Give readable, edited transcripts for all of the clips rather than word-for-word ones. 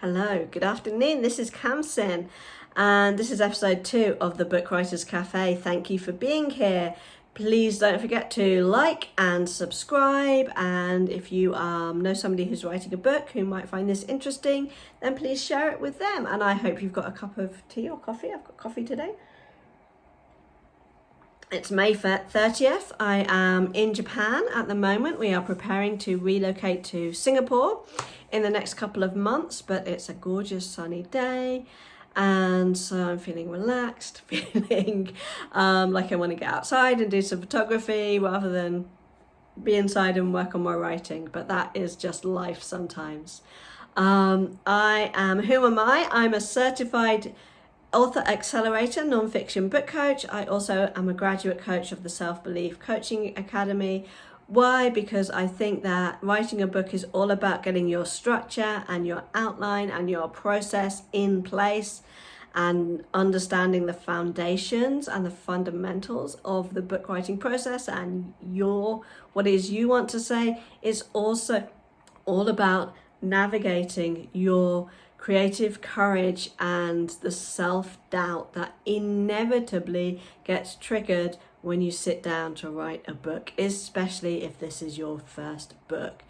Hello, good afternoon. This is Kamsin, and this is episode 2 of the Book Writers Cafe. Thank you for being here. Please don't forget to like and subscribe. And if you know somebody who's writing a book who might find this interesting, then please share it with them. And I hope you've got a cup of tea or coffee. I've got coffee today. It's May 30th. I am in Japan at the moment. We are preparing to relocate to Singapore in the next couple of months, but it's a gorgeous sunny day. And so I'm feeling relaxed, feeling like I want to get outside and do some photography rather than be inside and work on my writing. But that is just life sometimes. Who am I? I'm a certified Author Accelerator nonfiction book coach. I also am a graduate coach of the Self-Belief Coaching Academy. Why? Because I think that writing a book is all about getting your structure and your outline and your process in place and understanding the foundations and the fundamentals of the book writing process, and what it is you want to say is also all about navigating your creative courage and the self-doubt that inevitably gets triggered when you sit down to write a book, especially if this is your first book.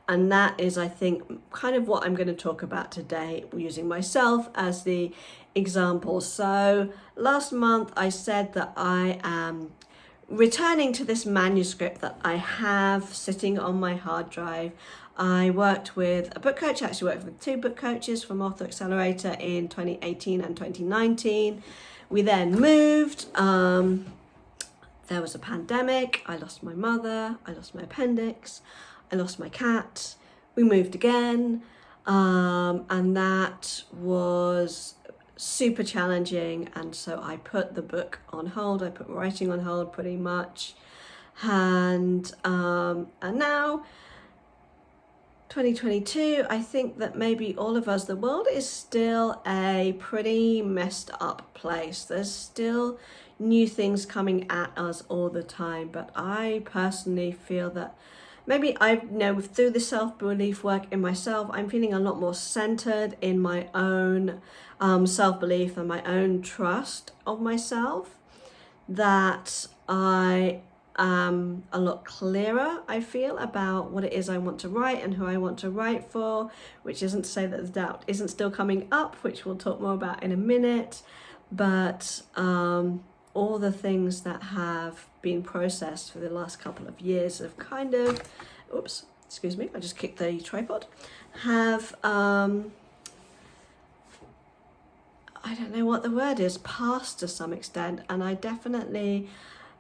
And that is, I think, kind of what I'm going to talk about today, using myself as the example. So last month I said that I am returning to this manuscript that I have sitting on my hard drive. I worked with a book coach, actually worked with 2 book coaches from Author Accelerator in 2018 and 2019. We then moved. There was a pandemic. I lost my mother. I lost my appendix. I lost my cat. We moved again. And that was super challenging. And so I put the book on hold. I put writing on hold pretty much. And now 2022, I think that maybe all of us, the world is still a pretty messed up place. There's still new things coming at us all the time, but I personally feel that maybe through the self-belief work in myself, I'm feeling a lot more centered in my own self-belief and my own trust of myself, that I a lot clearer, I feel, about what it is I want to write and who I want to write for, which isn't to say that the doubt isn't still coming up, which we'll talk more about in a minute, but all the things that have been processed for the last couple of years have kind of, excuse me, I just kicked the tripod, have, I don't know what the word is, passed to some extent. And I definitely,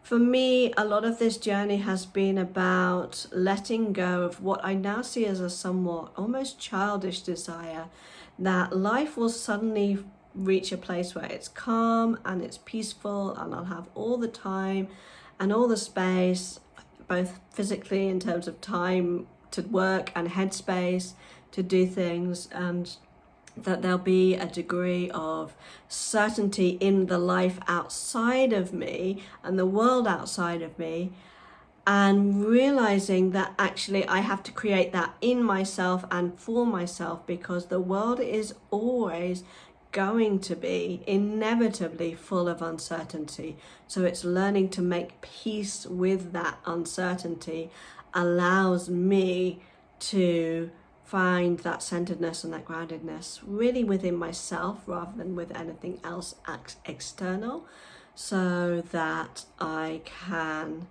for me, a lot of this journey has been about letting go of what I now see as a somewhat almost childish desire that life will suddenly reach a place where it's calm and it's peaceful and I'll have all the time and all the space, both physically in terms of time to work and headspace to do things, and that there'll be a degree of certainty in the life outside of me and the world outside of me, and realizing that actually I have to create that in myself and for myself, because the world is always going to be inevitably full of uncertainty. So it's learning to make peace with that uncertainty allows me to find that centeredness and that groundedness really within myself rather than with anything else external, so that I can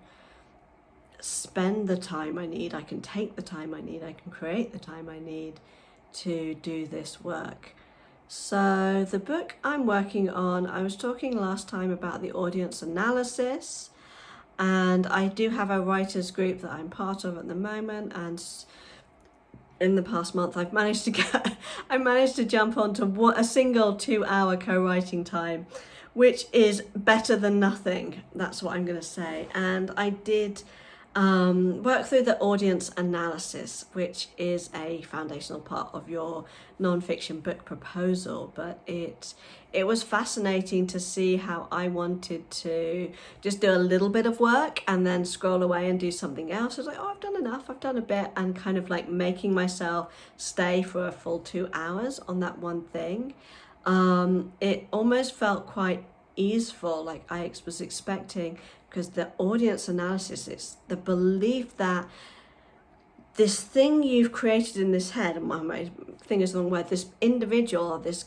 spend the time I need, I can take the time I need, I can create the time I need to do this work. So the book I'm working on, I was talking last time about the audience analysis, and I do have a writers group that I'm part of at the moment, and in the past month I managed to jump onto a single 2-hour co-writing time, which is better than nothing. That's what I'm going to say. And I did work through the audience analysis, which is a foundational part of your non-fiction book proposal. But it was fascinating to see how I wanted to just do a little bit of work and then scroll away and do something else. I was like, oh, I've done enough, I've done a bit, and kind of like making myself stay for a full 2 hours on that one thing. It almost felt quite easeful, like I was expecting, because the audience analysis is the belief that this thing you've created in this head, and my thing is the wrong word, this individual or this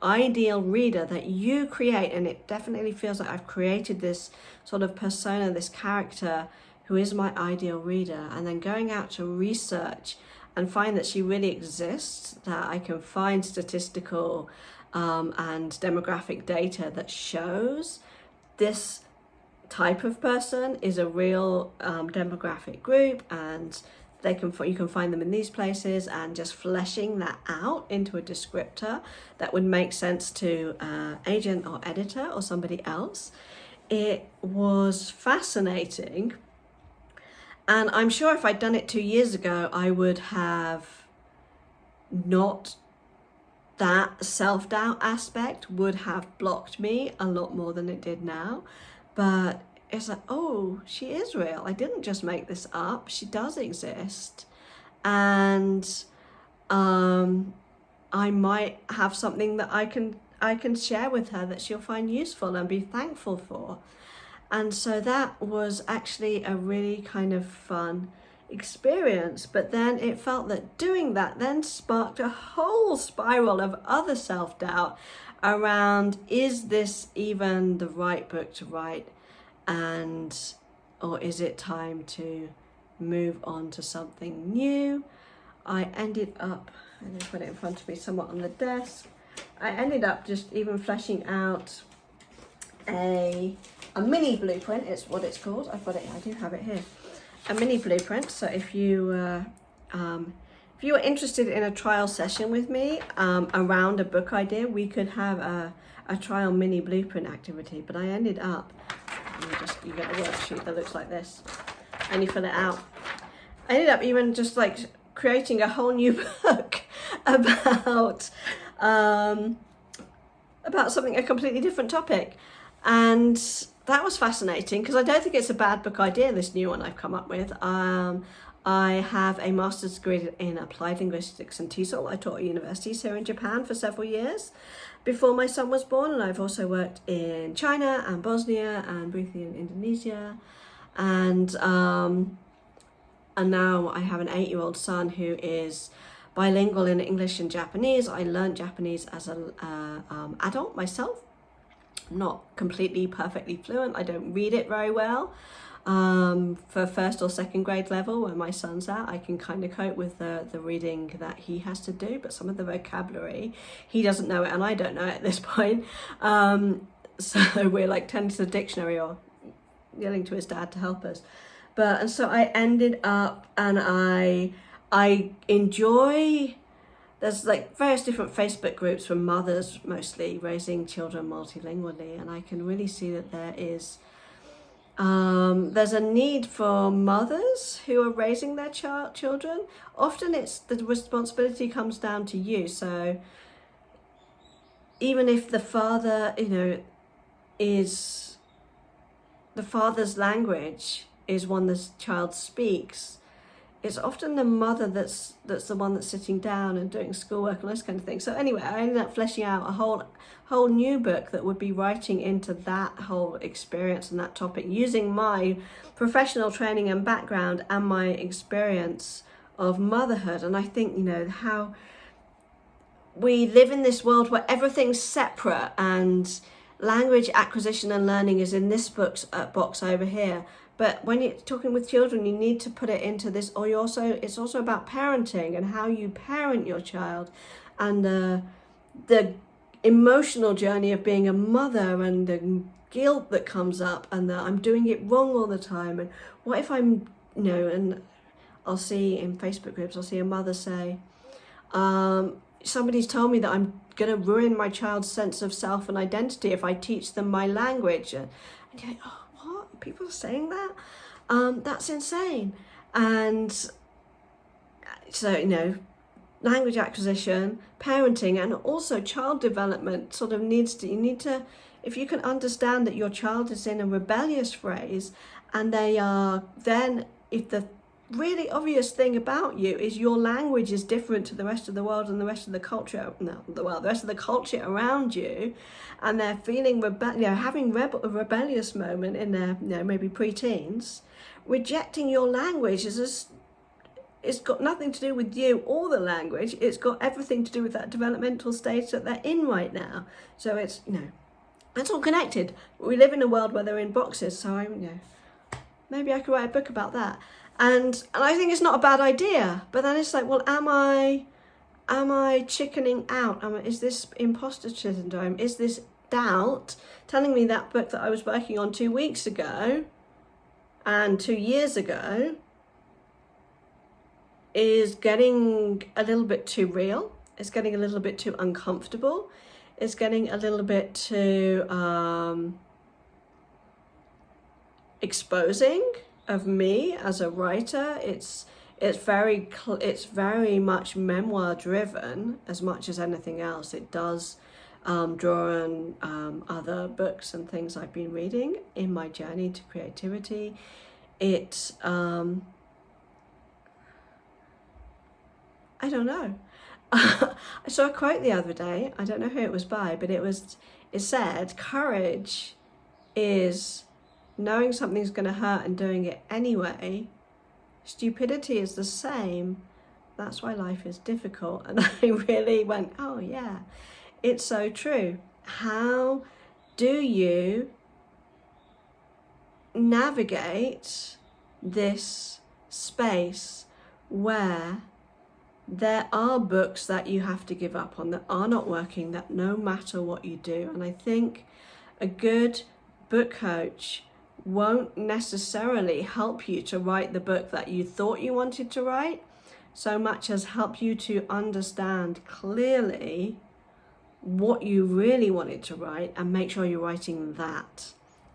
ideal reader that you create, and it definitely feels like I've created this sort of persona, this character who is my ideal reader, and then going out to research and find that she really exists, that I can find statistical and demographic data that shows this type of person is a real demographic group, and you can find them in these places, and just fleshing that out into a descriptor that would make sense to agent or editor or somebody else. It was fascinating, and I'm sure if I'd done it 2 years ago, I would have not, that self-doubt aspect would have blocked me a lot more than it did now. But it's like, oh, she is real. I didn't just make this up. She does exist. And I might have something that I can share with her that she'll find useful and be thankful for. And so that was actually a really kind of fun experience. But then it felt that doing that then sparked a whole spiral of other self-doubt around, is this even the right book to write, or is it time to move on to something new? I ended up, and I put it in front of me somewhat on the desk, I ended up just even fleshing out a mini blueprint, it's what it's called. I've got it, I do have it here. A mini blueprint. So if you were interested in a trial session with me around a book idea, we could have a trial mini blueprint activity. But I ended up, you get a worksheet that looks like this, and you fill it out. I ended up even just like creating a whole new book about something, a completely different topic. And that was fascinating, because I don't think it's a bad book idea, this new one I've come up with. I have a master's degree in applied linguistics and TESOL. I taught at universities here in Japan for several years before my son was born, and I've also worked in China and Bosnia and briefly in Indonesia, and now I have an 8-year-old son who is bilingual in English and Japanese. I learned Japanese as an adult myself. I'm not completely perfectly fluent. I don't read it very well. For first or second grade level, where my son's at, I can kind of cope with the reading that he has to do, but some of the vocabulary, he doesn't know it and I don't know it at this point. So we're like turning to the dictionary or yelling to his dad to help us. And so I ended up, and I enjoy, there's like various different Facebook groups for mothers mostly raising children multilingually, and I can really see that there is there's a need for mothers who are raising their children. Often it's the responsibility comes down to you. So even if the father, is the father's language is one the child speaks, it's often the mother that's the one that's sitting down and doing schoolwork and this kind of thing. So anyway, I ended up fleshing out a whole new book that would be writing into that whole experience and that topic, using my professional training and background and my experience of motherhood. And I think, how we live in this world where everything's separate, and language acquisition and learning is in this box over here. But when you're talking with children, you need to put it into this, or it's also about parenting and how you parent your child, and the emotional journey of being a mother, and the guilt that comes up, and that I'm doing it wrong all the time. And what if I'm, and I'll see in Facebook groups, I'll see a mother say, somebody's told me that I'm going to ruin my child's sense of self and identity if I teach them my language. And you're like, oh, what? People are saying that? that's insane. And so, you know, language acquisition, parenting, and also child development sort of you need to, if you can understand that your child is in a rebellious phase, and they are then, if the really obvious thing about you is your language is different to the rest of the world and the rest of the culture, the rest of the culture around you, and they're feeling having a rebellious moment in their, maybe pre-teens, rejecting your language it's got nothing to do with you or the language. It's got everything to do with that developmental stage that they're in right now. So it's, it's all connected. We live in a world where they're in boxes. So maybe I could write a book about that. And I think it's not a bad idea. But then it's like, well, am I chickening out? Is this imposter syndrome? Is this doubt telling me that book that I was working on 2 weeks ago and 2 years ago is getting a little bit too real? It's getting a little bit too uncomfortable. It's getting a little bit too exposing of me as a writer. It's very much memoir driven as much as anything else. It does draw on other books and things I've been reading in my journey to creativity. It I don't know. I saw a quote the other day. I don't know who it was by, but it said, courage is knowing something's going to hurt and doing it anyway. Stupidity is the same. That's why life is difficult. And I really went, oh yeah, it's so true. How do you navigate this space where there are books that you have to give up on, that are not working, that no matter what you do? And I think a good book coach won't necessarily help you to write the book that you thought you wanted to write, so much as help you to understand clearly what you really wanted to write and make sure you're writing that.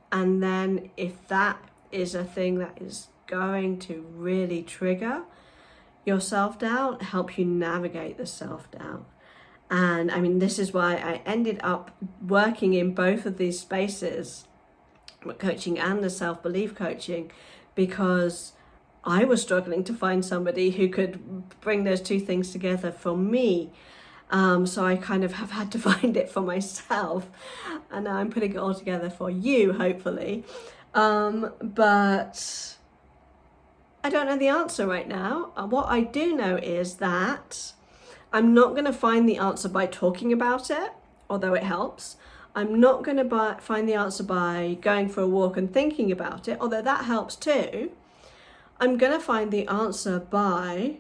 And then if that is a thing that is going to really trigger your self-doubt, help you navigate the self-doubt. And I mean, this is why I ended up working in both of these spaces, coaching and the self-belief coaching, because I was struggling to find somebody who could bring those two things together for me. So I kind of have had to find it for myself, and now I'm putting it all together for you, hopefully. But I don't know the answer right now. What I do know is that I'm not going to find the answer by talking about it, although it helps. I'm not going to find the answer by going for a walk and thinking about it, although that helps too. I'm going to find the answer by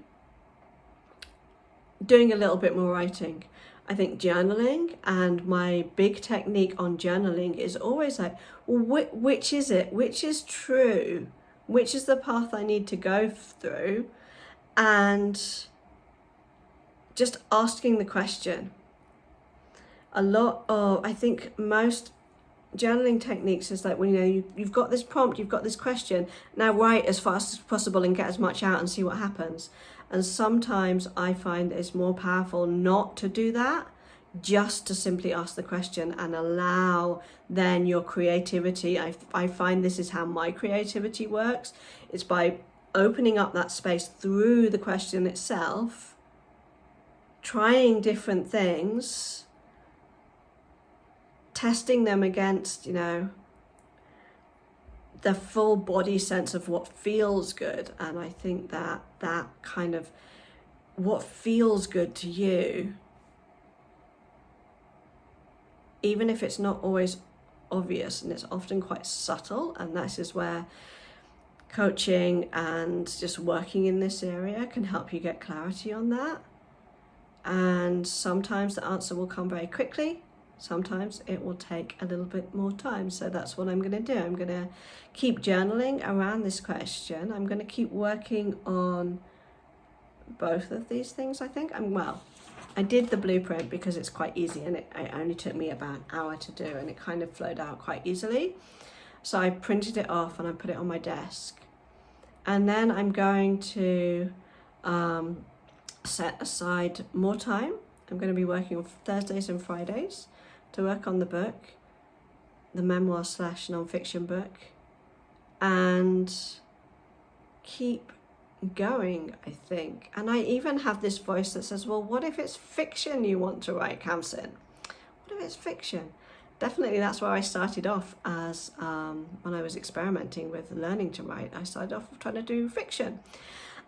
doing a little bit more writing. I think journaling, and my big technique on journaling is always like, well, which is it? Which is true? Which is the path I need to go through? And just asking the question. I think most journaling techniques is like, well, you've got this prompt, you've got this question, now write as fast as possible and get as much out and see what happens. And sometimes I find it's more powerful not to do that, just to simply ask the question and allow then your creativity. I find this is how my creativity works. It's by opening up that space through the question itself, trying different things, testing them against, the full body sense of what feels good. And I think that kind of what feels good to you, even if it's not always obvious, and it's often quite subtle, and this is where coaching and just working in this area can help you get clarity on that. And sometimes the answer will come very quickly, sometimes it will take a little bit more time. So that's what I'm going to do. I'm going to keep journaling around this question. I'm going to keep working on both of these things, I think. I did the blueprint because it's quite easy, and it only took me about an hour to do, and it kind of flowed out quite easily. So I printed it off and I put it on my desk. And then I'm going to set aside more time. I'm going to be working on Thursdays and Fridays to work on the book, the memoir / non-fiction book, and keep going, I think. And I even have this voice that says, well, what if it's fiction you want to write, Kamsin? What if it's fiction? Definitely that's where I started off as when I was experimenting with learning to write. I started off trying to do fiction.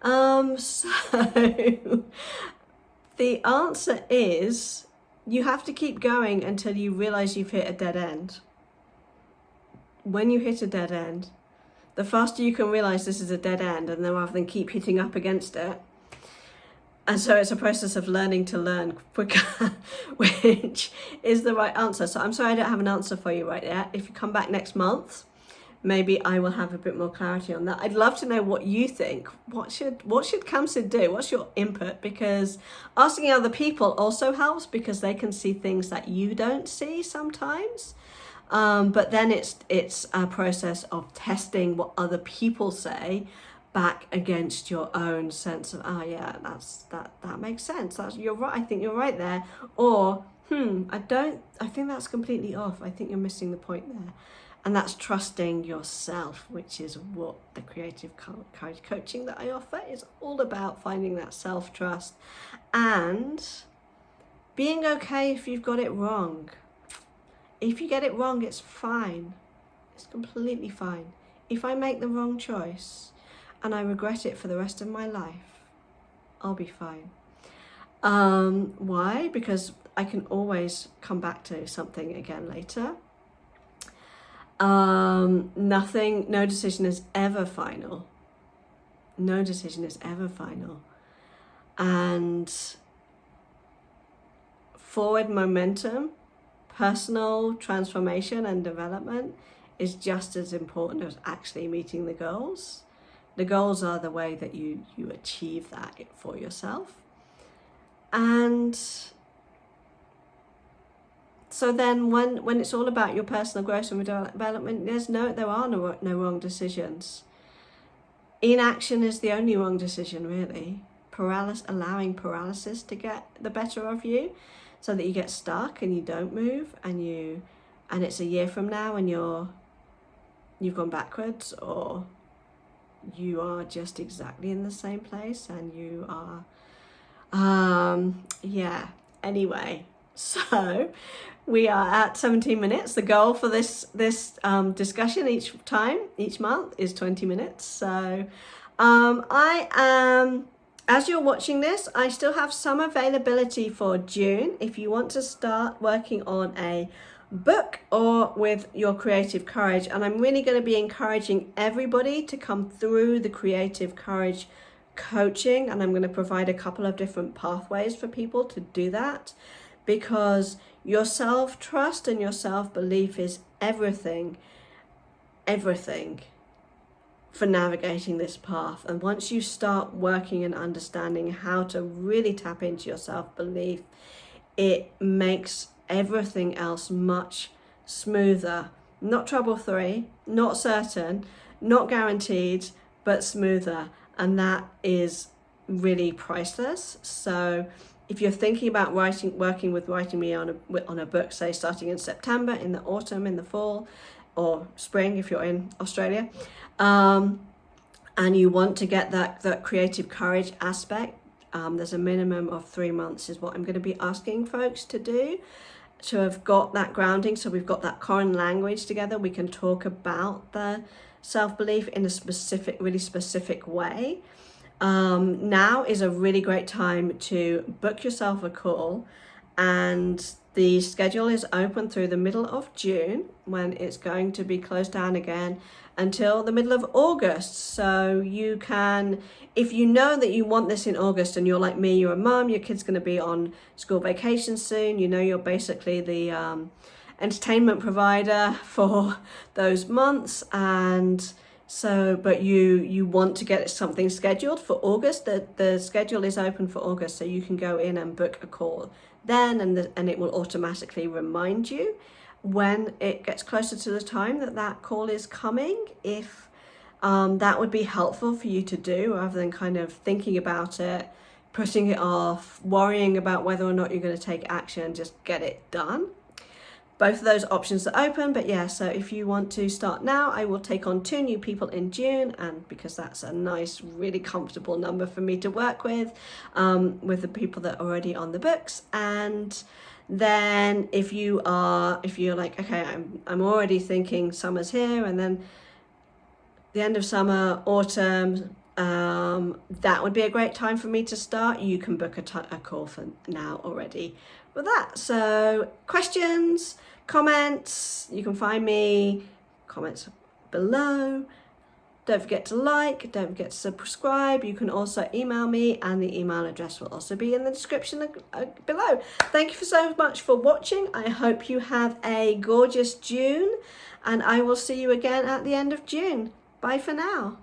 So the answer is you have to keep going until you realize you've hit a dead end. When you hit a dead end, the faster you can realize this is a dead end, and then rather than keep hitting up against it. And so it's a process of learning to learn quicker, which is the right answer. So I'm sorry I don't have an answer for you right yet. If you come back next month, maybe I will have a bit more clarity on that. I'd love to know what you think. What should Kamsin do? What's your input? Because asking other people also helps, because they can see things that you don't see sometimes. But then it's a process of testing what other people say back against your own sense of, that makes sense. You're right. I think you're right there. Or, I think that's completely off. I think you're missing the point there. And that's trusting yourself, which is what the creative courage coaching that I offer is all about, finding that self-trust and being okay if you've got it wrong. If you get it wrong, it's fine. It's completely fine. If I make the wrong choice and I regret it for the rest of my life, I'll be fine. Why? Because I can always come back to something again later. No decision is ever final. No decision is ever final. And forward momentum, personal transformation and development is just as important as actually meeting the goals. The goals are the way that you achieve that for yourself. And so then when it's all about your personal growth and development, there are no wrong decisions. Inaction is the only wrong decision, really. Allowing paralysis to get the better of you, so that you get stuck and you don't move, and it's a year from now and you've gone backwards, or you are just exactly in the same place and you are anyway. So we are at 17 minutes. The goal for this discussion each month is 20 minutes. So I am, as you're watching this, I still have some availability for June. If you want to start working on a book or with your creative courage, and I'm really going to be encouraging everybody to come through the creative courage coaching, and I'm going to provide a couple of different pathways for people to do that, because your self-trust and your self-belief is everything for navigating this path. And once you start working and understanding how to really tap into your self-belief, it makes everything else much smoother. Not trouble-free, not certain, not guaranteed, but smoother. And that is really priceless. So if you're thinking about working with me on a book, say starting in September, in the autumn, in the fall, or spring if you're in Australia, and you want to get that creative courage aspect, there's a minimum of 3 months is what I'm going to be asking folks to do, to have got that grounding. So we've got that common language together. We can talk about the self-belief in a really specific way. Now is a really great time to book yourself a call, and the schedule is open through the middle of June, when it's going to be closed down again until the middle of August. So you can, if you know that you want this in August and you're like me, you're a mum, your kid's going to be on school vacation soon, you're basically the entertainment provider for those months, and so, but you want to get something scheduled for August. The schedule is open for August, so you can go in and book a call then, and it will automatically remind you when it gets closer to the time that call is coming. If that would be helpful for you to do rather than kind of thinking about it, putting it off, worrying about whether or not you're going to take action. Just get it done. Both of those options are open, but yeah, so if you want to start now, I will take on 2 new people in June, and because that's a nice, really comfortable number for me to work with the people that are already on the books. And then if you're like, okay, I'm already thinking summer's here, and then the end of summer, autumn, that would be a great time for me to start. You can book a call for now already with that. So questions, comments, you can find me, comments below. Don't forget to like, don't forget to subscribe. You can also email me, and the email address will also be in the description below. Thank you so much for watching. I hope you have a gorgeous June, and I will see you again at the end of June. Bye for now.